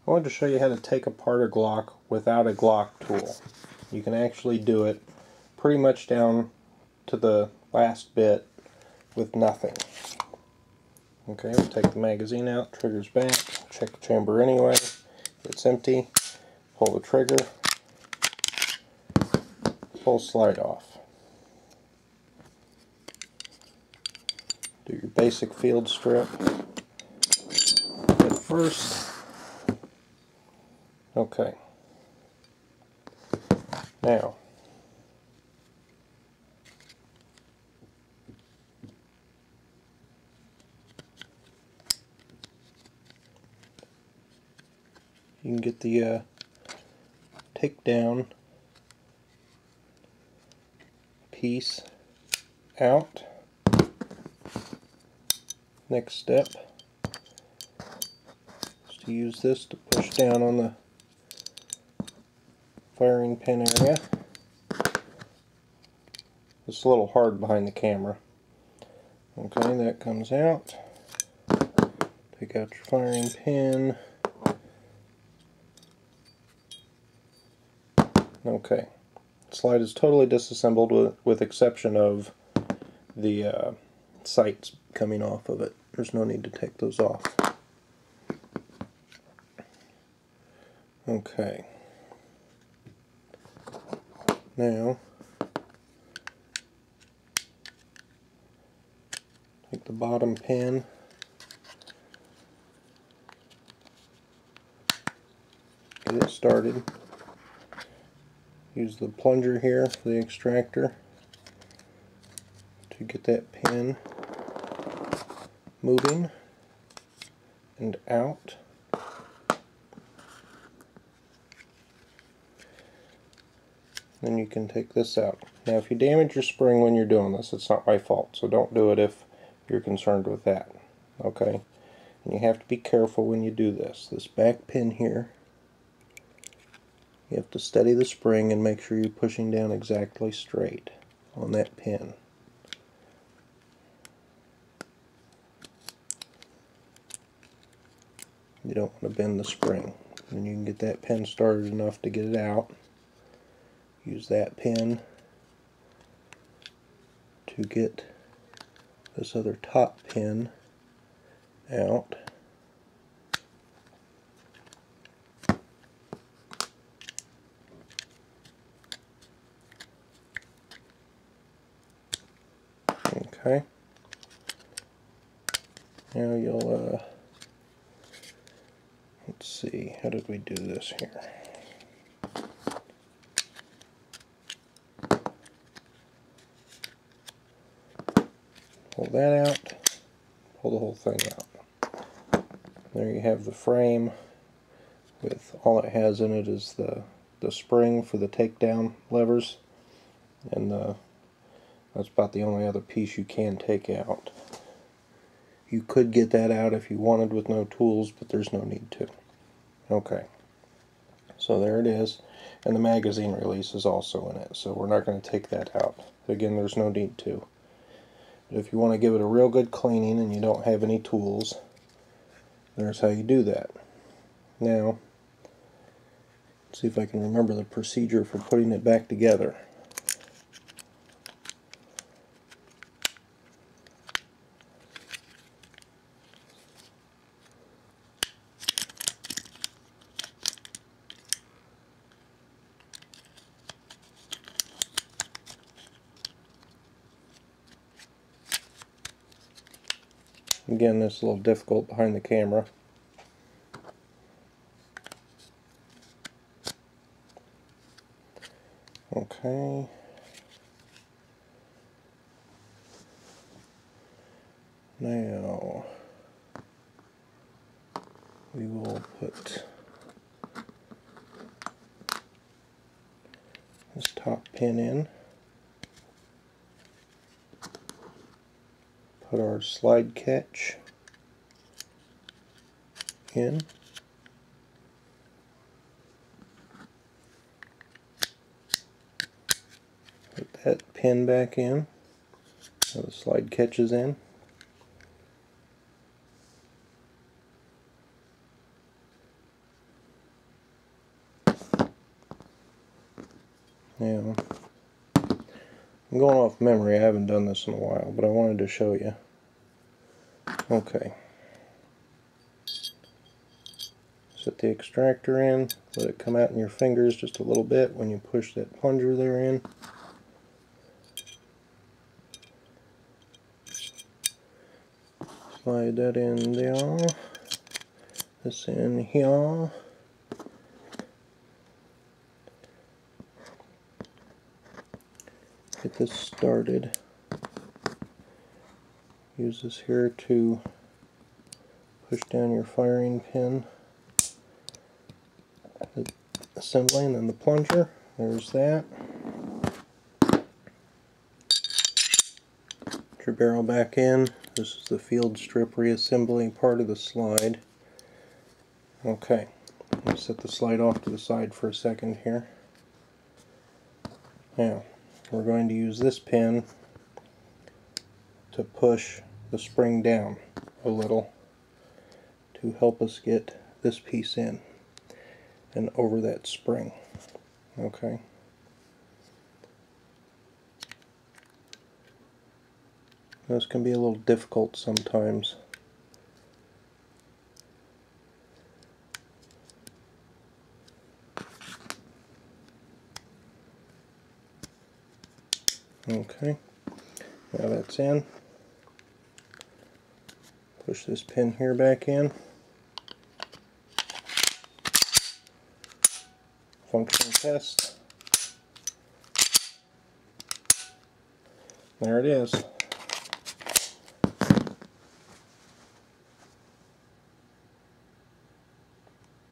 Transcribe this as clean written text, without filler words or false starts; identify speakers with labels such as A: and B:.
A: I wanted to show you how to take apart a Glock without a Glock tool. You can actually do it pretty much down to the last bit with nothing. Okay, we'll take the magazine out, trigger's back, check the chamber anyway, it's empty, pull the trigger, pull slide off. Do your basic field strip at first. Okay. Now, you can get the takedown piece out. Next step is to use this to push down on the firing pin area. It's a little hard behind the camera. Okay, that comes out. Take out your firing pin. Okay, slide is totally disassembled with exception of the sights coming off of it. There's no need to take those off. Okay. Now, take the bottom pin, get it started. Use the plunger here for the extractor to get that pin moving and out. Then you can take this out. Now if you damage your spring when you're doing this, it's not my fault, so don't do it if you're concerned with that. Okay? And you have to be careful when you do this. This back pin here, you have to steady the spring and make sure you're pushing down exactly straight on that pin. You don't want to bend the spring. And you can get that pin started enough to get it out. Use that pin to get this other top pin out. Okay. Now you'll, let's see, how did we do this here? Pull that out, pull the whole thing out. There you have the frame with all it has in it is the spring for the takedown levers, and that's about the only other piece you can take out. You could get that out if you wanted with no tools, but there's no need to. Okay, so there it is, and the magazine release is also in it, so we're not going to take that out. Again, there's no need to. But if you want to give it a real good cleaning and you don't have any tools, there's how you do that. Now, let's see if I can remember the procedure for putting it back together. Again, this is a little difficult behind the camera. Okay. Now, we will put this top pin in. Put our slide catch in. Put that pin back in. So the slide catches in. Now, I'm going off memory, I haven't done this in a while, but I wanted to show you. Okay. Set the extractor in, let it come out in your fingers just a little bit when you push that plunger there in. Slide that in there, this in here. Get this started. Use this here to push down your firing pin. The assembly and then the plunger. There's that. Put your barrel back in. This is the field strip reassembly part of the slide. Okay, let's set the slide off to the side for a second here. Now, we're going to use this pin to push the spring down a little to help us get this piece in and over that spring. Okay. This can be a little difficult sometimes. Okay, now that's in. Push this pin here back in. Function test. There it is.